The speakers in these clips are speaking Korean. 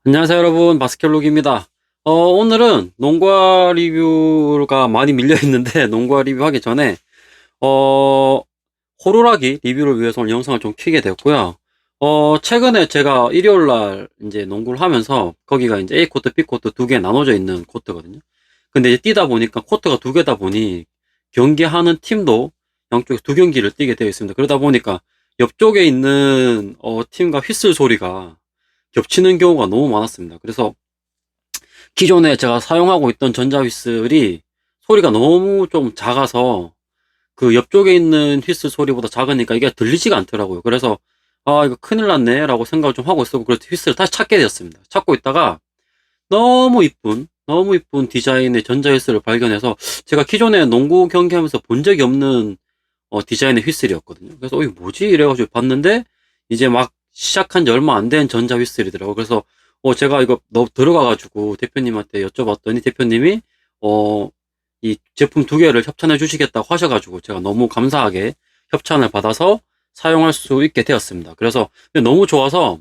안녕하세요 여러분, 바스켓록입니다. 오늘은 농구화 리뷰가 많이 밀려있는데 농구화 리뷰하기 전에 호루라기 리뷰를 위해서 오늘 영상을 좀 켜게 되었고요. 최근에 제가 일요일날 이제 농구를 하면서 거기가 이제 A코트, B코트 두 개 나눠져 있는 코트거든요. 근데 이제 뛰다 보니까 코트가 두 개다 보니 경기하는 팀도 양쪽에 두 경기를 뛰게 되어 있습니다. 그러다 보니까 옆쪽에 있는 팀과 휘슬 소리가 겹치는 경우가 너무 많았습니다. 그래서 기존에 제가 사용하고 있던 전자휘슬이 소리가 너무 좀 작아서 그 옆쪽에 있는 휘슬 소리보다 작으니까 이게 들리지가 않더라고요. 그래서 이거 큰일 났네 라고 생각을 좀 하고 있었고, 그래서 휘슬을 다시 찾게 되었습니다. 찾고 있다가 너무 이쁜 디자인의 전자휘슬을 발견해서, 제가 기존에 농구 경기하면서 본 적이 없는 디자인의 휘슬이었거든요. 그래서 이게 뭐지? 이래가지고 봤는데 이제 막 시작한 지 얼마 안 된 전자 휘슬이더라고요. 그래서 제가 이거 들어가가지고 대표님한테 여쭤봤더니 대표님이 이 제품 두 개를 협찬해 주시겠다고 하셔가지고 제가 너무 감사하게 협찬을 받아서 사용할 수 있게 되었습니다. 그래서 너무 좋아서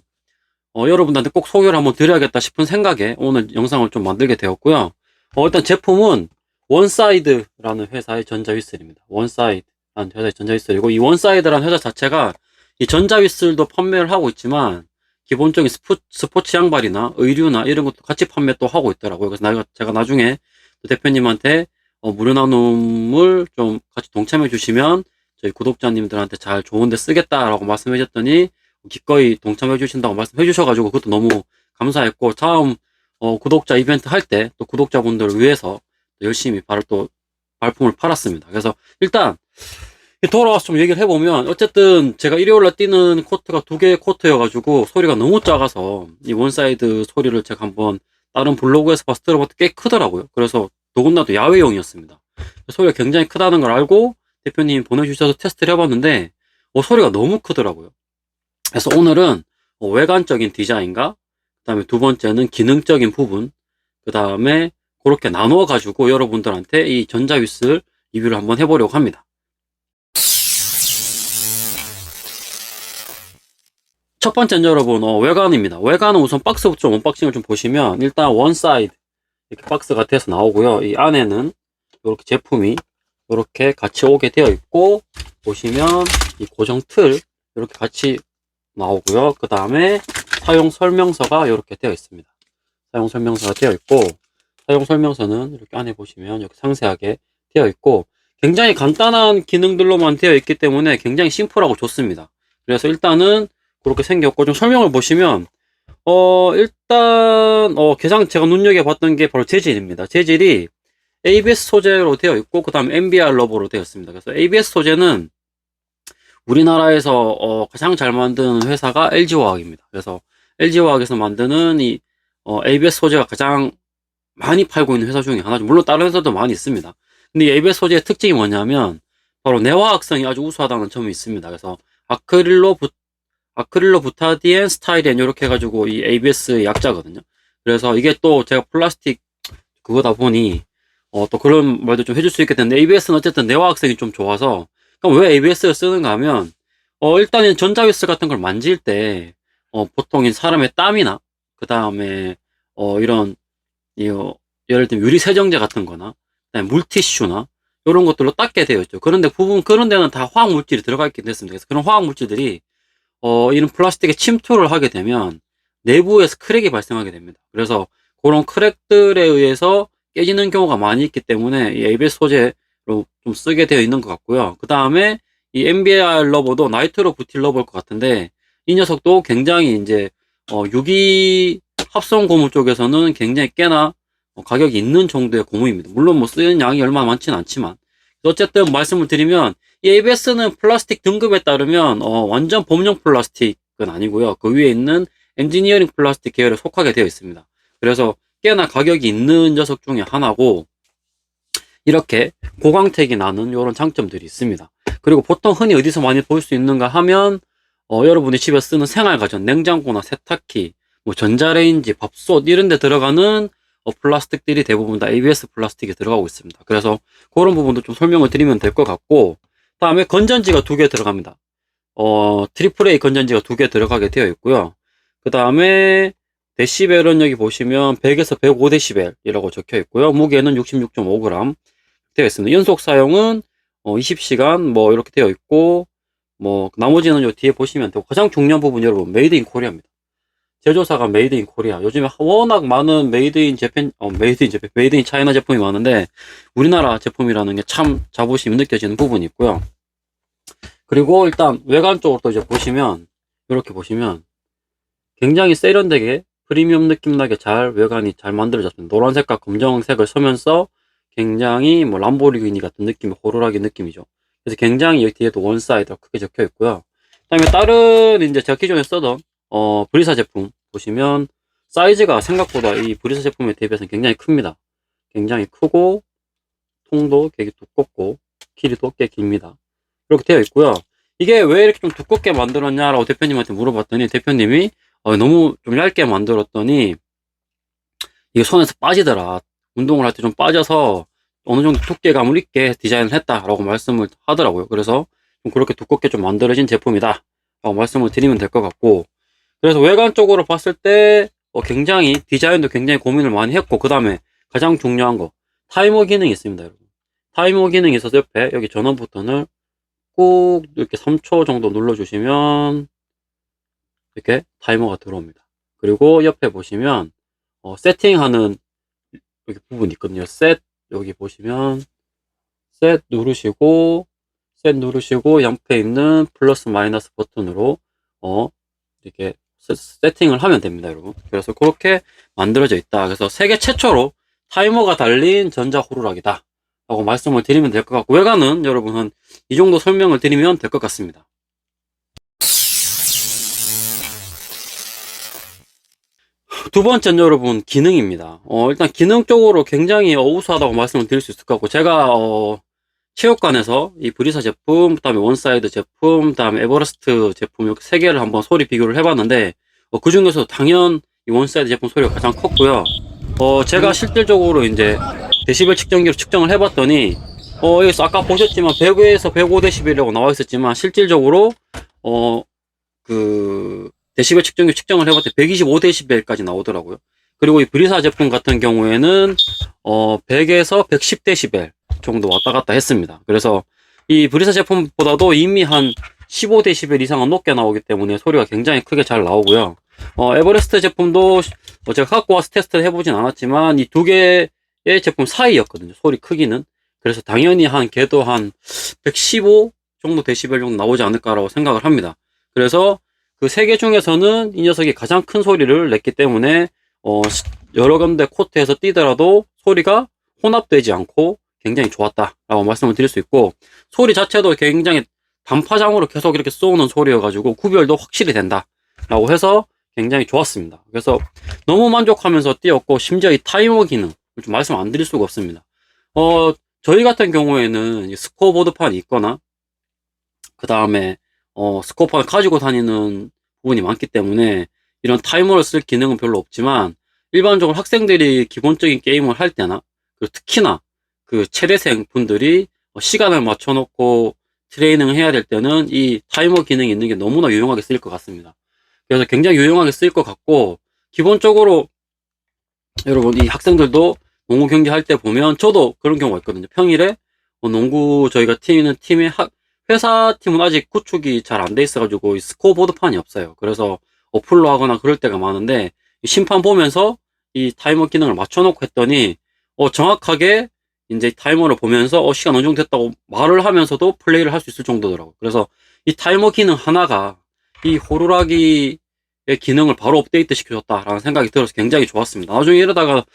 여러분들한테 꼭 소개를 한번 드려야겠다 싶은 생각에 오늘 영상을 좀 만들게 되었고요. 일단 제품은 원사이드라는 회사의 전자 휘슬입니다. 원사이드라는 회사의 전자 휘슬이고, 이 원사이드라는 회사 자체가 이 전자휘슬도 판매를 하고 있지만 기본적인 스포츠 양발이나 의류나 이런 것도 같이 판매 또 하고 있더라고요. 그래서 제가 나중에 대표님한테 무료 나눔을 좀 같이 동참해 주시면 저희 구독자님들한테 잘 좋은데 쓰겠다라고 말씀해 주셨더니 기꺼이 동참해 주신다고 말씀해 주셔가지고 그것도 너무 감사했고, 다음 구독자 이벤트 할 때 또 구독자분들을 위해서 열심히 발품을 팔았습니다. 그래서 일단 돌아와서 좀 얘기를 해보면, 어쨌든 제가 일요일날 뛰는 코트가 두 개의 코트여가지고 소리가 너무 작아서 이 원사이드 소리를 제가 한번 다른 블로그에서 봐서 들어봤더니 꽤 크더라고요. 그래서 더군다나 야외용이었습니다. 소리가 굉장히 크다는 걸 알고 대표님이 보내주셔서 테스트를 해봤는데 소리가 너무 크더라고요. 그래서 오늘은 외관적인 디자인과 그 다음에 두 번째는 기능적인 부분, 그 다음에 그렇게 나눠가지고 여러분들한테 이 전자휘슬 리뷰를 한번 해보려고 합니다. 첫 번째는 여러분 외관입니다. 외관은 우선 박스부터 좀 언박싱을 좀 보시면, 일단 원사이드 이렇게 박스 같아서 나오고요. 이 안에는 이렇게 제품이 이렇게 같이 오게 되어 있고, 보시면 이 고정 틀 이렇게 같이 나오고요. 그 다음에 사용 설명서가 이렇게 되어 있습니다. 사용 설명서가 되어 있고, 사용 설명서는 이렇게 안에 보시면 이렇게 상세하게 되어 있고, 굉장히 간단한 기능들로만 되어 있기 때문에 굉장히 심플하고 좋습니다. 그래서 일단은 그렇게 생겼고, 좀 설명을 보시면 일단 가장 제가 눈여겨봤던 게 바로 재질입니다. 재질이 ABS 소재로 되어 있고, 그 다음에 NBR 러버로 되어 있습니다. 그래서 ABS 소재는 우리나라에서 가장 잘 만드는 회사가 LG화학입니다. 그래서 LG화학에서 만드는 이 ABS 소재가 가장 많이 팔고 있는 회사 중에 하나죠. 물론 다른 회사도 많이 있습니다. 근데 이 ABS 소재의 특징이 뭐냐면 바로 내화학성이 아주 우수하다는 점이 있습니다. 그래서 아크릴로 부타디엔 스타이렌 이렇게 해가지고 이 ABS의 약자거든요. 그래서 이게 또 제가 플라스틱 그거다 보니 또 그런 말도 좀 해줄 수 있게 됐는데, ABS는 어쨌든 내화학성이 좀 좋아서, 그럼 왜 ABS를 쓰는가 하면 일단은 전자휘슬 같은 걸 만질 때 보통 사람의 땀이나 그 다음에 이런 예를 들면 유리 세정제 같은 거나 그다음에 물티슈나 이런 것들로 닦게 되어 있죠. 그런데 그런 데는 다 화학 물질이 들어가 있게 됐습니다. 그래서 그런 화학 물질들이 이런 플라스틱에 침투를 하게 되면 내부에서 크랙이 발생하게 됩니다. 그래서 그런 크랙들에 의해서 깨지는 경우가 많이 있기 때문에 이 ABS 소재로 좀 쓰게 되어 있는 것 같고요. 그 다음에 이 NBR 러버도 나이트로 부틸 러버일 것 같은데, 이 녀석도 굉장히 이제 유기 합성 고무 쪽에서는 굉장히 꽤나 가격이 있는 정도의 고무입니다. 물론 뭐 쓰는 양이 얼마나 많지는 않지만, 어쨌든 말씀을 드리면 이 ABS는 플라스틱 등급에 따르면 완전 범용 플라스틱은 아니고요. 그 위에 있는 엔지니어링 플라스틱 계열에 속하게 되어 있습니다. 그래서 꽤나 가격이 있는 녀석 중에 하나고, 이렇게 고광택이 나는 이런 장점들이 있습니다. 그리고 보통 흔히 어디서 많이 볼 수 있는가 하면 여러분이 집에 쓰는 생활가전, 냉장고나 세탁기, 뭐 전자레인지, 밥솥 이런 데 들어가는 플라스틱들이 대부분 다 ABS 플라스틱이 들어가고 있습니다. 그래서 그런 부분도 좀 설명을 드리면 될 것 같고, 다음에 건전지가 2개 들어갑니다. AAA 건전지가 2개 들어가게 되어 있고요. 그 다음에 데시벨은 여기 보시면 100에서 105데시벨이라고 적혀 있고요. 무게는 66.5g 되어 있습니다. 연속 사용은 20시간 뭐 이렇게 되어 있고, 뭐 나머지는 요 뒤에 보시면 되고, 가장 중요한 부분 여러분, 메이드 인 코리아입니다. 제조사가 메이드 인 코리아. 요즘에 워낙 많은 메이드 인 재팬, 메이드 인 차이나 제품이 많은데 우리나라 제품이라는 게 참 자부심이 느껴지는 부분이 있고요. 그리고 일단 외관 쪽으로 또 이제 보시면, 이렇게 보시면 굉장히 세련되게 프리미엄 느낌 나게 외관이 잘 만들어졌습니다. 노란색과 검정색을 쓰면서 굉장히 뭐 람보르기니 같은 느낌의 호루라기 느낌이죠. 그래서 굉장히 여기 뒤에도 원사이드 크게 적혀 있고요. 그 다음에 다른 이제 제가 기존에 쓰던 브리사 제품 보시면 사이즈가 생각보다 이 브리사 제품에 대비해서 굉장히 큽니다. 굉장히 크고 통도 되게 두껍고 길이도 꽤 깁니다. 이렇게 되어 있고요. 이게 왜 이렇게 좀 두껍게 만들었냐라고 대표님한테 물어봤더니 대표님이 너무 좀 얇게 만들었더니 이게 손에서 빠지더라. 운동을 할 때 좀 빠져서 어느 정도 두께감을 있게 디자인을 했다라고 말씀을 하더라고요. 그래서 좀 그렇게 두껍게 좀 만들어진 제품이다 라고 말씀을 드리면 될 것 같고, 그래서 외관적으로 봤을 때 굉장히 디자인도 굉장히 고민을 많이 했고, 그 다음에 가장 중요한 거 타이머 기능이 있습니다. 여러분, 타이머 기능이 있어서 옆에 여기 전원 버튼을 꾹 이렇게 3초 정도 눌러주시면 이렇게 타이머가 들어옵니다. 그리고 옆에 보시면 세팅하는 여기 부분이 있거든요. 여기 보시면 셋 누르시고 옆에 있는 플러스 마이너스 버튼으로 이렇게 세팅을 하면 됩니다, 여러분. 그래서 그렇게 만들어져 있다. 그래서 세계 최초로 타이머가 달린 전자 호루라기다 라고 말씀을 드리면 될 것 같고, 외관은 여러분 한 이 정도 설명을 드리면 될 것 같습니다. 두 번째는 여러분 기능입니다. 일단 기능 쪽으로 굉장히 우수하다고 말씀을 드릴 수 있을 것 같고, 제가 체육관에서 이 브리사 제품, 그 다음에 원사이드 제품, 그 다음에 에버레스트 제품 이렇게 세 개를 한번 소리 비교를 해봤는데 그 중에서 당연 이 원사이드 제품 소리가 가장 컸고요. 제가 실질적으로 이제 데시벨 측정기로 측정을 해봤더니 여기서 아까 보셨지만 100에서 105데시벨이라고 나와 있었지만 실질적으로 그 데시벨 측정기 측정을 해봤더니 125데시벨까지 나오더라고요. 그리고 이 브리사 제품 같은 경우에는 100에서 110데시벨 정도 왔다 갔다 했습니다. 그래서 이 브리사 제품보다도 이미 한 15데시벨 이상은 높게 나오기 때문에 소리가 굉장히 크게 잘 나오고요. 에버레스트 제품도 제가 갖고 와서 테스트를 해보진 않았지만 이 두 개의 제품 사이였거든요, 소리 크기는. 그래서 당연히 걔도 한 115 정도 데시벨 정도 나오지 않을까라고 생각을 합니다. 그래서 그 세 개 중에서는 이 녀석이 가장 큰 소리를 냈기 때문에 여러 군데 코트에서 뛰더라도 소리가 혼합되지 않고 굉장히 좋았다라고 말씀을 드릴 수 있고, 소리 자체도 굉장히 단파장으로 계속 이렇게 쏘는 소리여가지고 구별도 확실히 된다라고 해서 굉장히 좋았습니다. 그래서 너무 만족하면서 뛰었고, 심지어 이 타이머 기능 좀 말씀 안 드릴 수가 없습니다. 저희 같은 경우에는 스코어보드판이 있거나 그 다음에 스코어판을 가지고 다니는 부분이 많기 때문에 이런 타이머를 쓸 기능은 별로 없지만, 일반적으로 학생들이 기본적인 게임을 할 때나 그리고 특히나 그 체대생 분들이 시간을 맞춰놓고 트레이닝을 해야 될 때는 이 타이머 기능이 있는 게 너무나 유용하게 쓰일 것 같습니다. 그래서 굉장히 유용하게 쓰일 것 같고, 기본적으로 여러분 이 학생들도 농구 경기 할 때 보면 저도 그런 경우가 있거든요. 평일에 농구 저희가 팀의 회사 팀은 아직 구축이 잘 안 돼 있어가지고 스코어보드판이 없어요. 그래서 어플로 하거나 그럴 때가 많은데 심판 보면서 이 타이머 기능을 맞춰놓고 했더니 정확하게 이제 타이머를 보면서 시간 어느 정도 됐다고 말을 하면서도 플레이를 할 수 있을 정도더라고요. 그래서 이 타이머 기능 하나가 이 호루라기의 기능을 바로 업데이트 시켜줬다라는 생각이 들어서 굉장히 좋았습니다. 나중에 이러다가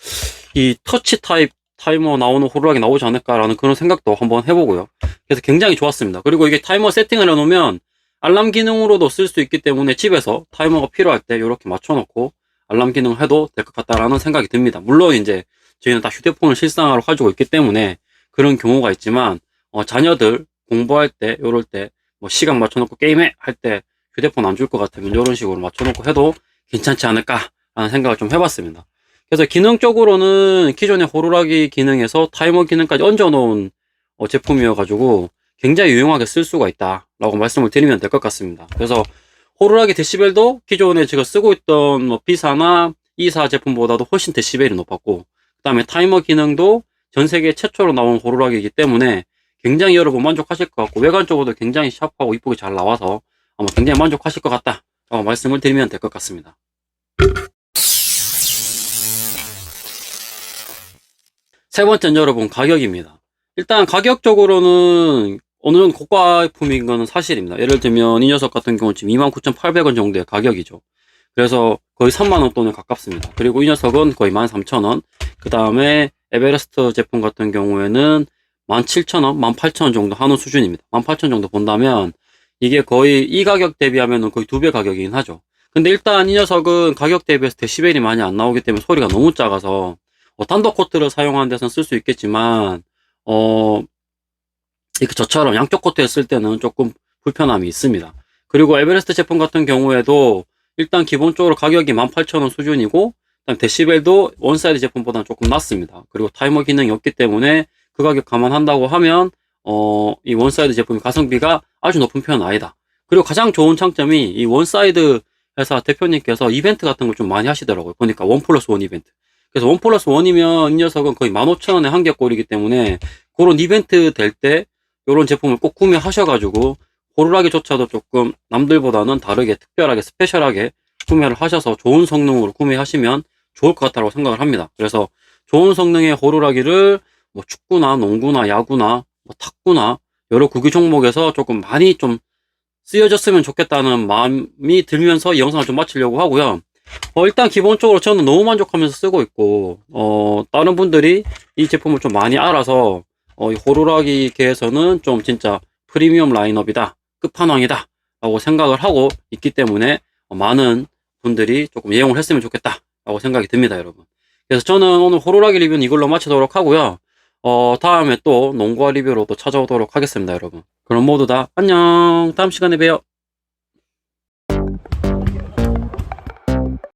이 터치 타입 타이머 나오는 호루라기 나오지 않을까라는 그런 생각도 한번 해보고요. 그래서 굉장히 좋았습니다. 그리고 이게 타이머 세팅을 해놓으면 알람 기능으로도 쓸 수 있기 때문에 집에서 타이머가 필요할 때 이렇게 맞춰놓고 알람 기능을 해도 될 것 같다라는 생각이 듭니다. 물론 이제 저희는 다 휴대폰을 실생활로 가지고 있기 때문에 그런 경우가 있지만 자녀들 공부할 때 요럴 때 뭐 시간 맞춰놓고 게임해 할 때 휴대폰 안 줄 것 같으면 이런 식으로 맞춰놓고 해도 괜찮지 않을까라는 생각을 좀 해봤습니다. 그래서 기능적으로는 기존의 호루라기 기능에서 타이머 기능까지 얹어놓은 제품이어가지고 굉장히 유용하게 쓸 수가 있다라고 말씀을 드리면 될 것 같습니다. 그래서 호루라기 데시벨도 기존에 제가 쓰고 있던 뭐 B사나 E사 제품보다도 훨씬 데시벨이 높았고, 그 다음에 타이머 기능도 전 세계 최초로 나온 호루라기이기 때문에 굉장히 여러분 만족하실 것 같고, 외관적으로도 굉장히 샤프하고 이쁘게 잘 나와서 아마 굉장히 만족하실 것 같다라고 말씀을 드리면 될 것 같습니다. 세 번째는 여러분 가격입니다. 일단 가격적으로는 어느 정도 고가품인 거는 사실입니다. 예를 들면 이 녀석 같은 경우는 지금 29,800원 정도의 가격이죠. 그래서 거의 3만원 돈에 가깝습니다. 그리고 이 녀석은 거의 13,000원. 그 다음에 에베레스트 제품 같은 경우에는 17,000원, 18,000원 정도 하는 수준입니다. 18,000원 정도 본다면 이게 거의 이 가격 대비하면 거의 2배 가격이긴 하죠. 근데 일단 이 녀석은 가격 대비해서 데시벨이 많이 안 나오기 때문에 소리가 너무 작아서 단독 코트를 사용하는 데서는 쓸 수 있겠지만 이렇게 저처럼 양쪽 코트에 쓸 때는 조금 불편함이 있습니다. 그리고 에베레스트 제품 같은 경우에도 일단 기본적으로 가격이 18,000원 수준이고, 데시벨도 원사이드 제품보다는 조금 낮습니다. 그리고 타이머 기능이 없기 때문에 그 가격 감안한다고 하면 이 원사이드 제품의 가성비가 아주 높은 편은 아니다. 그리고 가장 좋은 장점이 이 원사이드 회사 대표님께서 이벤트 같은 걸 좀 많이 하시더라고요. 보니까 1+1 이벤트. 그래서 1+1이면 이 녀석은 거의 15,000원에 한 개 꼴이기 때문에 그런 이벤트 될 때 이런 제품을 꼭 구매하셔가지고 호루라기조차도 조금 남들보다는 다르게 특별하게 스페셜하게 구매를 하셔서 좋은 성능으로 구매하시면 좋을 것 같다고 생각을 합니다. 그래서 좋은 성능의 호루라기를 뭐 축구나 농구나 야구나 뭐 탁구나 여러 구기 종목에서 조금 많이 좀 쓰여졌으면 좋겠다는 마음이 들면서 이 영상을 좀 마치려고 하고요. 일단 기본적으로 저는 너무 만족하면서 쓰고 있고, 다른 분들이 이 제품을 좀 많이 알아서 이 호루라기계에서는 좀 진짜 프리미엄 라인업이다, 끝판왕이다 라고 생각을 하고 있기 때문에 많은 분들이 조금 이용을 했으면 좋겠다 라고 생각이 듭니다, 여러분. 그래서 저는 오늘 호루라기 리뷰는 이걸로 마치도록 하고요. 다음에 또 농구화 리뷰로 또 찾아오도록 하겠습니다, 여러분. 그럼 모두 다 안녕. 다음 시간에 봬요.